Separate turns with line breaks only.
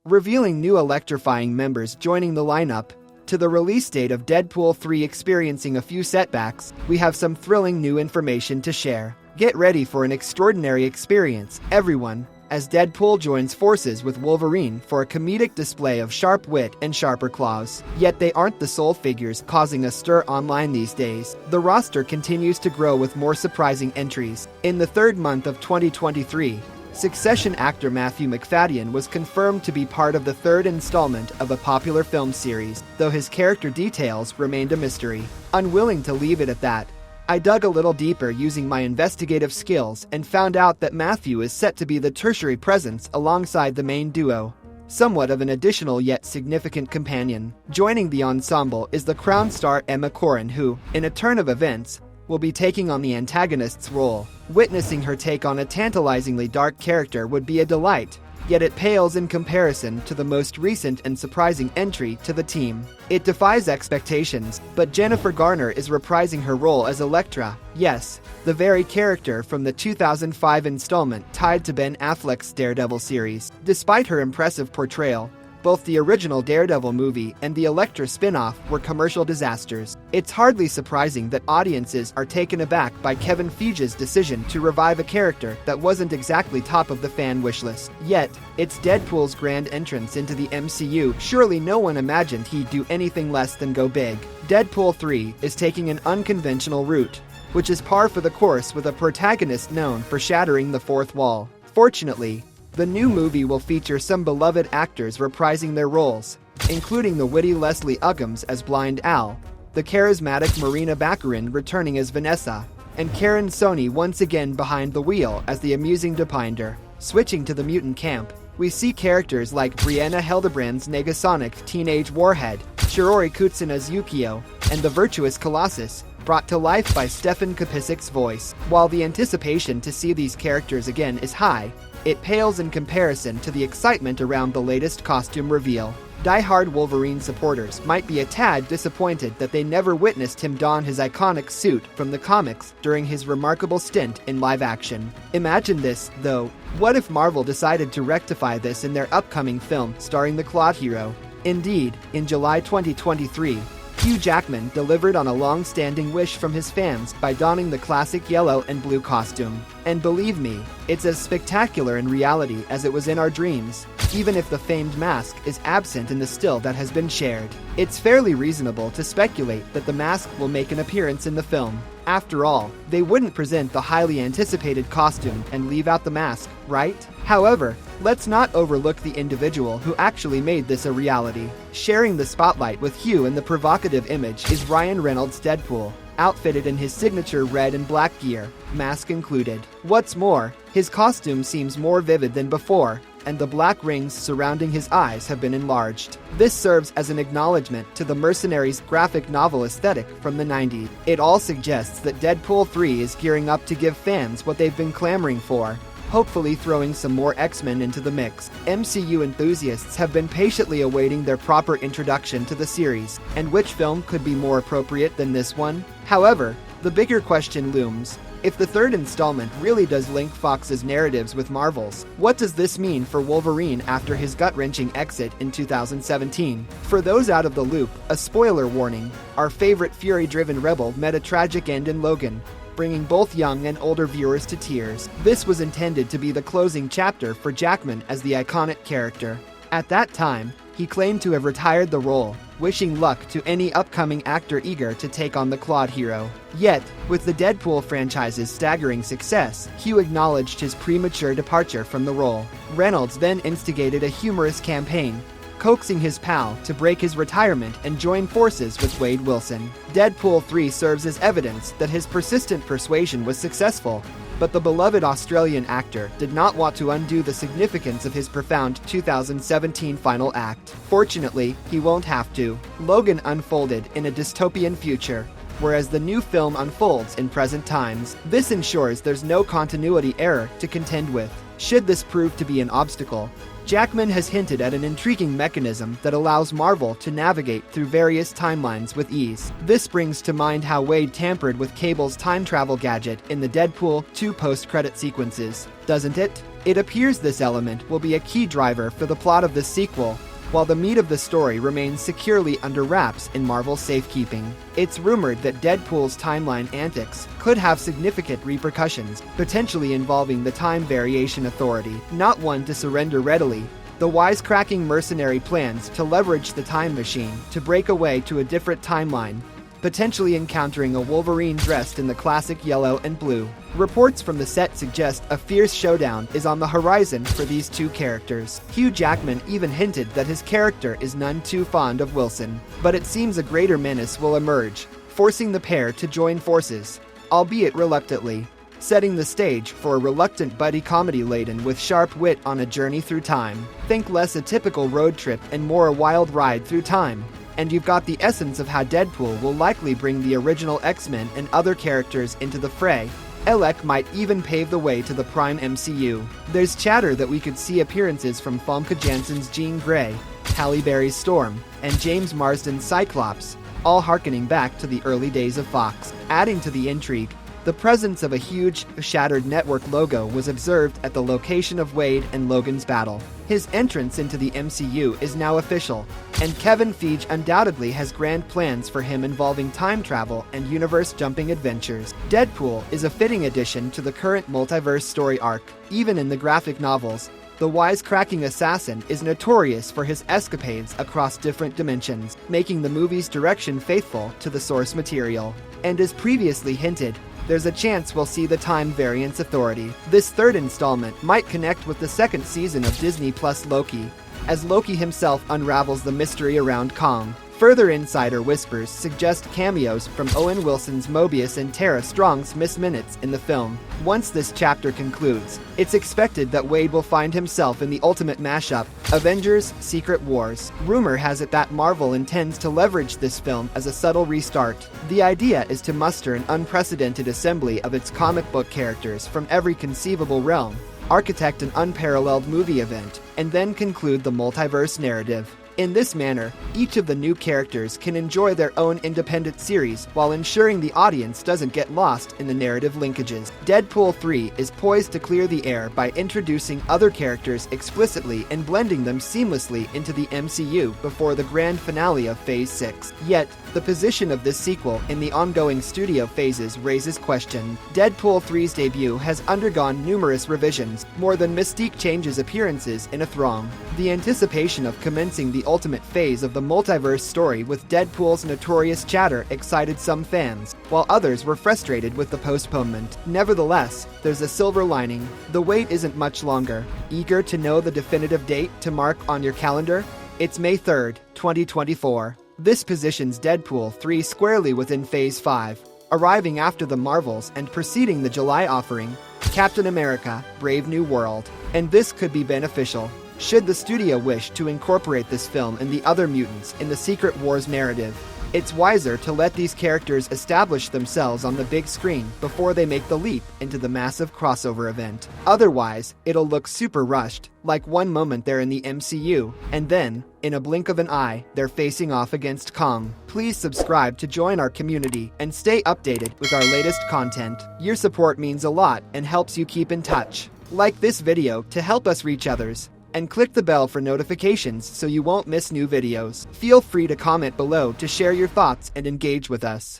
revealing new Electrifying members joining the lineup. To the release date of Deadpool 3 experiencing a few setbacks, we have some thrilling new information to share. Get ready for an extraordinary experience, everyone, as Deadpool joins forces with Wolverine for a comedic display of sharp wit and sharper claws. Yet they aren't the sole figures causing a stir online these days. The roster continues to grow with more surprising entries. In the third month of 2023, Succession actor Matthew McFadyen was confirmed to be part of the third installment of a popular film series, though his character details remained a mystery. Unwilling to leave it at that, I dug a little deeper using my investigative skills and found out that Matthew is set to be the tertiary presence alongside the main duo, somewhat of an additional yet significant companion. Joining the ensemble is the Crown star Emma Corrin, who, in a turn of events, will be taking on the antagonist's role. Witnessing her take on a tantalizingly dark character would be a delight, yet it pales in comparison to the most recent and surprising entry to the team. It defies expectations, but Jennifer Garner is reprising her role as Elektra. Yes, the very character from the 2005 installment tied to Ben Affleck's Daredevil series. Despite her impressive portrayal, both the original Daredevil movie and the Elektra spin-off were commercial disasters. It's hardly surprising that audiences are taken aback by Kevin Feige's decision to revive a character that wasn't exactly top of the fan wishlist. Yet, it's Deadpool's grand entrance into the MCU. Surely no one imagined he'd do anything less than go big. Deadpool 3 is taking an unconventional route, which is par for the course with a protagonist known for shattering the fourth wall. Fortunately, the new movie will feature some beloved actors reprising their roles, including the witty Leslie Uggams as Blind Al, the charismatic Marina Baccarin returning as Vanessa, and Karen Sony once again behind the wheel as the amusing Depinder. Switching to the mutant camp, we see characters like Brianna Hildebrand's Negasonic Teenage Warhead, Shirori Kutsun as Yukio, and the virtuous Colossus, brought to life by Stefan Kapisik's voice. While the anticipation to see these characters again is high, it pales in comparison to the excitement around the latest costume reveal. Die-hard Wolverine supporters might be a tad disappointed that they never witnessed him don his iconic suit from the comics during his remarkable stint in live action. Imagine this, though. What if Marvel decided to rectify this in their upcoming film starring the Clawed Hero? Indeed, in July 2023, Hugh Jackman delivered on a long-standing wish from his fans by donning the classic yellow and blue costume. And believe me, it's as spectacular in reality as it was in our dreams, even if the famed mask is absent in the still that has been shared. It's fairly reasonable to speculate that the mask will make an appearance in the film. After all, they wouldn't present the highly anticipated costume and leave out the mask, right? However, let's not overlook the individual who actually made this a reality. Sharing the spotlight with Hugh in the provocative image is Ryan Reynolds' Deadpool, outfitted in his signature red and black gear, mask included. What's more, his costume seems more vivid than before, and the black rings surrounding his eyes have been enlarged. This serves as an acknowledgement to the Mercenaries graphic novel aesthetic from the 90s. It all suggests that Deadpool 3 is gearing up to give fans what they've been clamoring for, hopefully throwing some more X-Men into the mix. MCU enthusiasts have been patiently awaiting their proper introduction to the series, and which film could be more appropriate than this one? However, the bigger question looms. If the third installment really does link Fox's narratives with Marvel's, what does this mean for Wolverine after his gut-wrenching exit in 2017? For those out of the loop, a spoiler warning: our favorite Fury-driven rebel met a tragic end in Logan, bringing both young and older viewers to tears. This was intended to be the closing chapter for Jackman as the iconic character. At that time, he claimed to have retired the role, wishing luck to any upcoming actor eager to take on the Clawed Hero. Yet, with the Deadpool franchise's staggering success, Hugh acknowledged his premature departure from the role. Reynolds then instigated a humorous campaign, coaxing his pal to break his retirement and join forces with Wade Wilson. Deadpool 3 serves as evidence that his persistent persuasion was successful, but the beloved Australian actor did not want to undo the significance of his profound 2017 final act. Fortunately, he won't have to. Logan unfolded in a dystopian future, whereas the new film unfolds in present times. This ensures there's no continuity error to contend with. Should this prove to be an obstacle, Jackman has hinted at an intriguing mechanism that allows Marvel to navigate through various timelines with ease. This brings to mind how Wade tampered with Cable's time travel gadget in the Deadpool 2 post-credit sequences, doesn't it? It appears this element will be a key driver for the plot of this sequel, while the meat of the story remains securely under wraps in Marvel's safekeeping. It's rumored that Deadpool's timeline antics could have significant repercussions, potentially involving the Time Variation Authority, not one to surrender readily. The wisecracking mercenary plans to leverage the time machine to break away to a different timeline, potentially encountering a Wolverine dressed in the classic yellow and blue. Reports from the set suggest a fierce showdown is on the horizon for these two characters. Hugh Jackman even hinted that his character is none too fond of Wilson, but it seems a greater menace will emerge, forcing the pair to join forces, albeit reluctantly, setting the stage for a reluctant buddy comedy laden with sharp wit on a journey through time. Think less a typical road trip and more a wild ride through time. And you've got the essence of how Deadpool will likely bring the original X-Men and other characters into the fray. Elektra might even pave the way to the Prime MCU. There's chatter that we could see appearances from Famke Janssen's Jean Grey, Halle Berry's Storm, and James Marsden's Cyclops, all harkening back to the early days of Fox. Adding to the intrigue, the presence of a huge, Shattered Network logo was observed at the location of Wade and Logan's battle. His entrance into the MCU is now official, and Kevin Feige undoubtedly has grand plans for him involving time travel and universe-jumping adventures. Deadpool is a fitting addition to the current multiverse story arc. Even in the graphic novels, the wisecracking assassin is notorious for his escapades across different dimensions, making the movie's direction faithful to the source material. And as previously hinted, there's a chance we'll see the Time Variance Authority. This third installment might connect with the second season of Disney Plus Loki, as Loki himself unravels the mystery around Kong. Further insider whispers suggest cameos from Owen Wilson's Mobius and Tara Strong's Miss Minutes in the film. Once this chapter concludes, it's expected that Wade will find himself in the ultimate mashup, Avengers: Secret Wars. Rumor has it that Marvel intends to leverage this film as a subtle restart. The idea is to muster an unprecedented assembly of its comic book characters from every conceivable realm, architect an unparalleled movie event, and then conclude the multiverse narrative. In this manner, each of the new characters can enjoy their own independent series while ensuring the audience doesn't get lost in the narrative linkages. Deadpool 3 is poised to clear the air by introducing other characters explicitly and blending them seamlessly into the MCU before the grand finale of Phase 6. Yet, the position of this sequel in the ongoing studio phases raises question. Deadpool 3's debut has undergone numerous revisions, more than Mystique changes appearances in a throng. The anticipation of commencing the ultimate phase of the multiverse story with Deadpool's notorious chatter excited some fans, while others were frustrated with the postponement. Nevertheless, there's a silver lining. The wait isn't much longer. Eager to know the definitive date to mark on your calendar? It's May 3rd, 2024. This positions Deadpool 3 squarely within Phase 5, arriving after the Marvels and preceding the July offering, Captain America: Brave New World. And this could be beneficial, should the studio wish to incorporate this film and the other mutants in the Secret Wars narrative. It's wiser to let these characters establish themselves on the big screen before they make the leap into the massive crossover event. Otherwise, it'll look super rushed, like one moment they're in the MCU, and then, in a blink of an eye, they're facing off against Kong. Please subscribe to join our community and stay updated with our latest content. Your support means a lot and helps you keep in touch. Like this video to help us reach others, and click the bell for notifications so you won't miss new videos. Feel free to comment below to share your thoughts and engage with us.